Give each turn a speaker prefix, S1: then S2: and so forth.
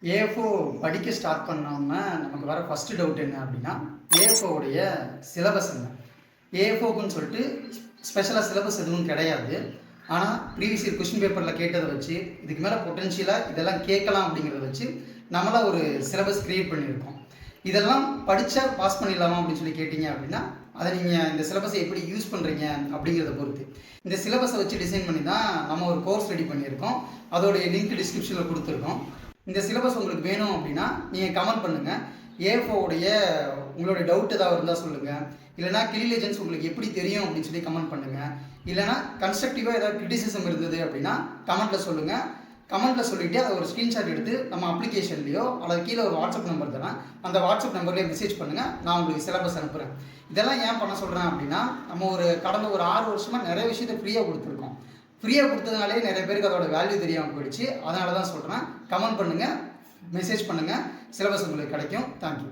S1: AFO படிக்க start பண்ணோம்னா நமக்கு வர ஃபஸ்ட்டு டவுட் என்ன அப்படின்னா, ஏஎஃப்ஓவுடைய சிலபஸ் என்ன? ஏஎஃப்ஓக்குன்னு சொல்லிட்டு ஸ்பெஷலாக சிலபஸ் எதுவும் கிடையாது. ஆனால் ப்ரீவியஸ் இயர் கொஸ்டின் பேப்பரில் கேட்டதை வச்சு, இதுக்கு மேலே பொட்டென்ஷியலாக இதெல்லாம் கேட்கலாம் அப்படிங்கிறத வச்சு, நம்மளா ஒரு சிலபஸ் கிரியேட் பண்ணியிருக்கோம். இதெல்லாம் படித்தா பாஸ் பண்ணிடலாமா அப்படின்னு சொல்லி கேட்டிங்க அப்படின்னா, அதை நீங்கள் இந்த சிலபஸை எப்படி யூஸ் பண்ணுறீங்க அப்படிங்கிறத பொறுத்து. இந்த சிலபஸை வச்சு டிசைன் பண்ணி தான் நம்ம ஒரு கோர்ஸ் ரெடி பண்ணியிருக்கோம். அதோடைய லிங்க் டிஸ்கிரிப்ஷனில் கொடுத்துருக்கோம். இந்த சிலபஸ் உங்களுக்கு வேணும் அப்படின்னா நீங்கள் கமெண்ட் பண்ணுங்கள். ஏஎஃப்ஓவுடைய உங்களுடைய டவுட் ஏதாவது இருந்தால் சொல்லுங்கள். இல்லைனா கிளி லெஜெண்ட்ஸ் உங்களுக்கு எப்படி தெரியும் அப்படின்னு சொல்லி கமெண்ட் பண்ணுங்கள். இல்லைனா கன்ஸ்ட்ரக்டிவாக ஏதாவது கிரிட்டிசிசம் இருந்தது அப்படின்னா கமெண்ட்டில் சொல்லுங்கள். கமெண்ட்டில் சொல்லிவிட்டு அதை ஒரு ஸ்க்ரீன்ஷாட் எடுத்து நம்ம அப்ளிகேஷன்லையோ அல்லது கீழே ஒரு வாட்ஸ்அப் நம்பர் தரேன், அந்த வாட்ஸ்அப் நம்பர்லேயே மெசேஜ் பண்ணுங்கள். நான் உங்களுக்கு சிலபஸ் அனுப்புகிறேன். இதெல்லாம் ஏன் பண்ண சொல்கிறேன் அப்படின்னா, நம்ம கடந்த ஒரு 6 வருஷமாக நிறைய விஷயத்தை ஃப்ரீயாக கொடுத்துருக்கோம். ஃப்ரீயாக கொடுத்ததுனாலே நிறைய பேருக்கு அதோட வேல்யூ தெரியாமல் போயிடுச்சு. அதனால தான் சொல்கிறேன். கமெண்ட் பண்ணுங்கள், மெசேஜ் பண்ணுங்கள். சிலபஸ் உங்களுக்கு கிடைக்கும். தேங்க்யூ.